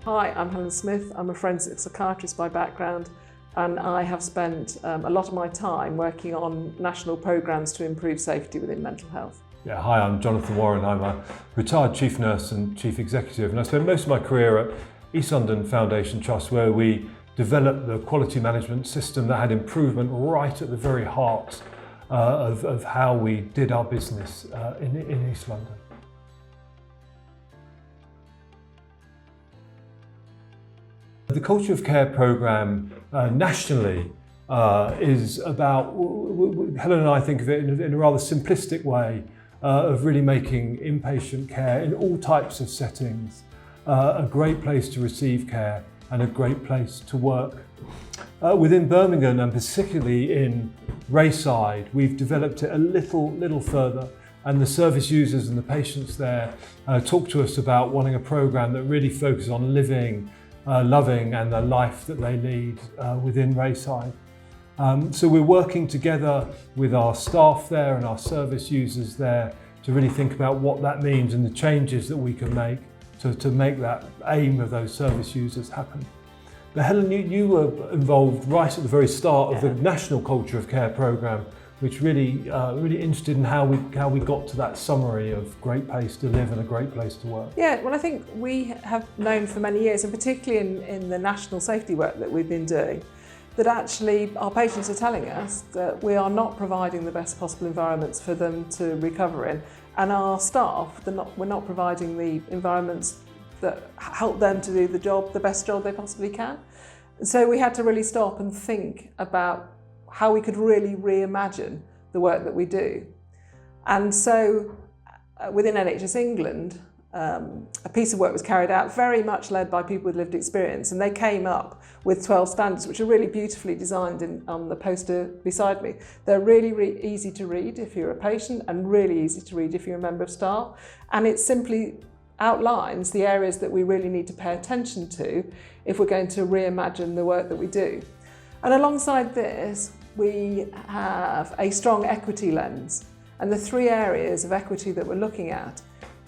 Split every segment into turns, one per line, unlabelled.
Hi, I'm Helen Smith. I'm a forensic psychiatrist by background, and I have spent a lot of my time working on national programmes to improve safety within mental health.
Yeah, hi, I'm Jonathan Warren. I'm a retired chief nurse and chief executive, and I spent most of my career at East London Foundation Trust, where we developed the quality management system that had improvement right at the very heart of how we did our business in East London. The Culture of Care programme nationally is about, Helen and I think of it in a rather simplistic way, of really making inpatient care in all types of settings a great place to receive care and a great place to work. Within Birmingham, and particularly in Reaside, we've developed it a little further, and the service users and the patients there talk to us about wanting a programme that really focuses on living, loving and the life that they lead within Reaside. So we're working together with our staff there and our service users there to really think about what that means and the changes that we can make to make that aim of those service users happen. But Helen, you were involved right at the very start of the National Culture of Care programme, which really interested in how we got to that summary of great place to live and a great place to work.
Yeah, well, I think we have known for many years, and particularly in the national safety work that we've been doing, that actually our patients are telling us that we are not providing the best possible environments for them to recover in, and our staff, we're not providing the environments that help them to do the best job they possibly can. So we had to really stop and think about how we could really reimagine the work that we do. And so within NHS England, a piece of work was carried out very much led by people with lived experience, and they came up with 12 standards which are really beautifully designed on the poster beside me. They're really easy to read if you're a patient and really easy to read if you're a member of staff, and it simply outlines the areas that we really need to pay attention to if we're going to reimagine the work that we do. And alongside this, we have a strong equity lens, and the three areas of equity that we're looking at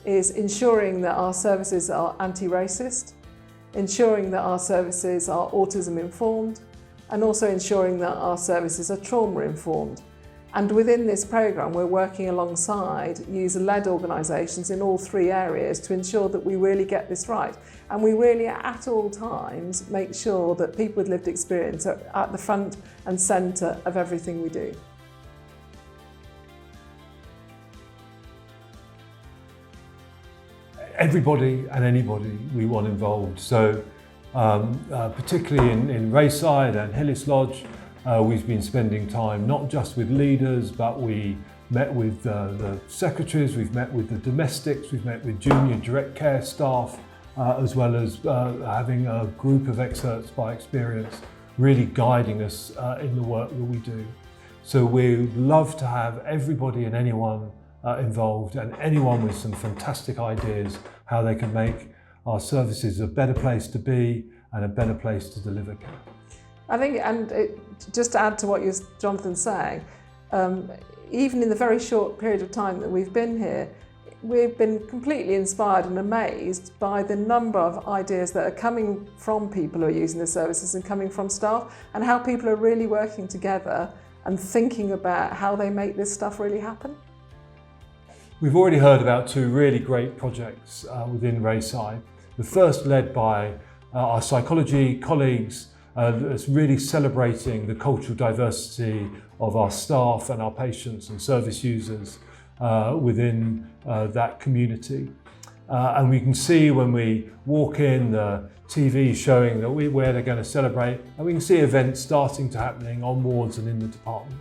is ensuring that our services are anti-racist, ensuring that our services are autism informed, and also ensuring that our services are trauma informed. And within this programme, we're working alongside user-led organisations in all three areas to ensure that we really get this right. And we really, at all times, make sure that people with lived experience are at the front and centre of everything we do.
Everybody and anybody we want involved. So particularly in Reaside and Hillis Lodge, we've been spending time not just with leaders, but we met with the secretaries, we've met with the domestics, we've met with junior direct care staff, as well as having a group of experts by experience really guiding us in the work that we do. So we love to have everybody and anyone involved, and anyone with some fantastic ideas how they can make our services a better place to be and a better place to deliver care.
I think, just to add to what Jonathan's saying, even in the very short period of time that we've been here, we've been completely inspired and amazed by the number of ideas that are coming from people who are using the services and coming from staff, and how people are really working together and thinking about how they make this stuff really happen.
We've already heard about two really great projects within Reaside. The first led by our psychology colleagues, that's really celebrating the cultural diversity of our staff and our patients and service users within that community. And we can see when we walk in the TV showing that where they're going to celebrate, and we can see events starting to happening on wards and in the department.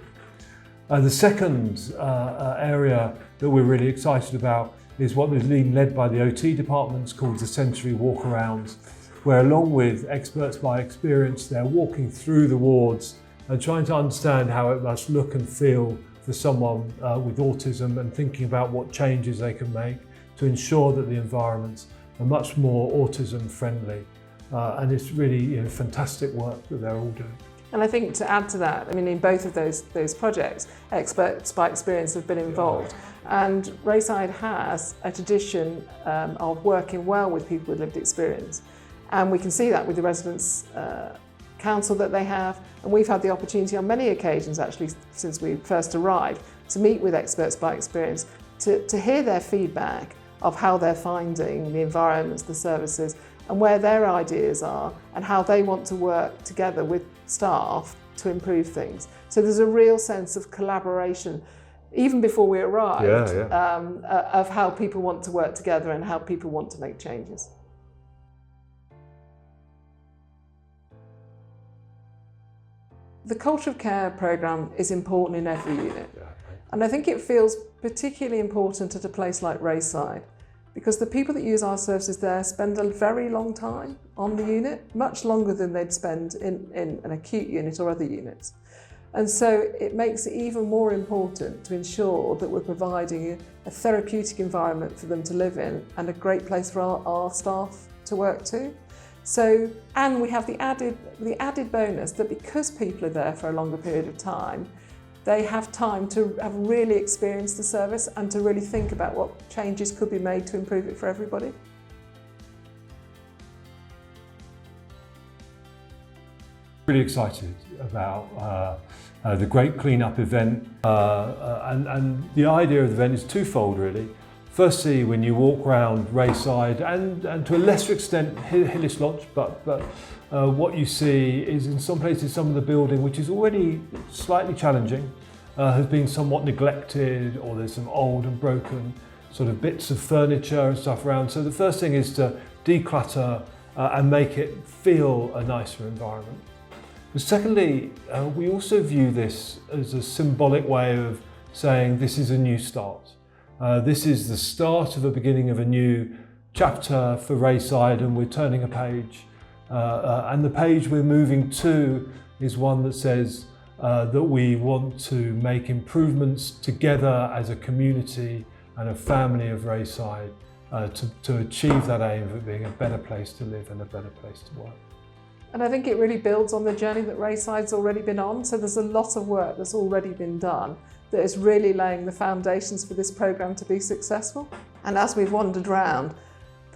The second area that we're really excited about is what is being led by the OT departments, called the sensory walkarounds, where along with experts by experience, they're walking through the wards and trying to understand how it must look and feel for someone with autism, and thinking about what changes they can make to ensure that the environments are much more autism friendly. And it's really fantastic work that they're all doing.
And I think to add to that, I mean, in both of those projects, experts by experience have been involved. And Reaside has a tradition of working well with people with lived experience. And we can see that with the residents' council that they have. And we've had the opportunity on many occasions, actually, since we first arrived, to meet with experts by experience, to hear their feedback of how they're finding the environments, the services, and where their ideas are, and how they want to work together with staff to improve things. So there's a real sense of collaboration, even before we arrived, of how people want to work together and how people want to make changes. The Culture of Care programme is important in every unit. And I think it feels particularly important at a place like Reaside, because the people that use our services there spend a very long time on the unit, much longer than they'd spend in an acute unit or other units. And so it makes it even more important to ensure that we're providing a therapeutic environment for them to live in and a great place for our staff to work to. So, and we have the added bonus that because people are there for a longer period of time, they have time to have really experienced the service and to really think about what changes could be made to improve it for everybody.
Really excited about the Great Clean-Up event, and the idea of the event is twofold really. Firstly, when you walk around Reaside and to a lesser extent Hillis Lodge, but what you see is in some places some of the building, which is already slightly challenging, has been somewhat neglected, or there's some old and broken sort of bits of furniture and stuff around. So the first thing is to declutter and make it feel a nicer environment. But secondly, we also view this as a symbolic way of saying this is a new start. This is the start of the beginning of a new chapter for Reaside, and we're turning a page. And the page we're moving to is one that says that we want to make improvements together as a community and a family of Reaside to achieve that aim of it being a better place to live and a better place to work.
And I think it really builds on the journey that Reaside's already been on. So there's a lot of work that's already been done that is really laying the foundations for this programme to be successful. And as we've wandered around,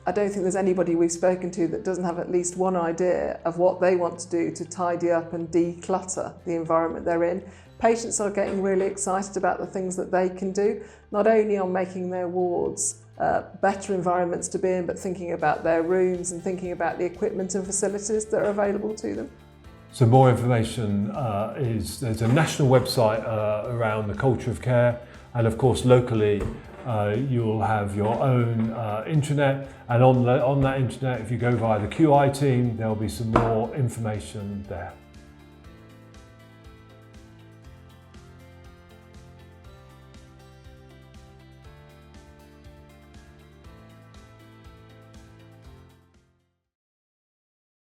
I don't think there's anybody we've spoken to that doesn't have at least one idea of what they want to do to tidy up and declutter the environment they're in. Patients are getting really excited about the things that they can do, not only on making their wards better environments to be in, but thinking about their rooms and thinking about the equipment and facilities that are available to them.
So more information there's a national website around the culture of care, and of course locally you'll have your own intranet, and on that intranet, if you go via the QI team, there'll be some more information there.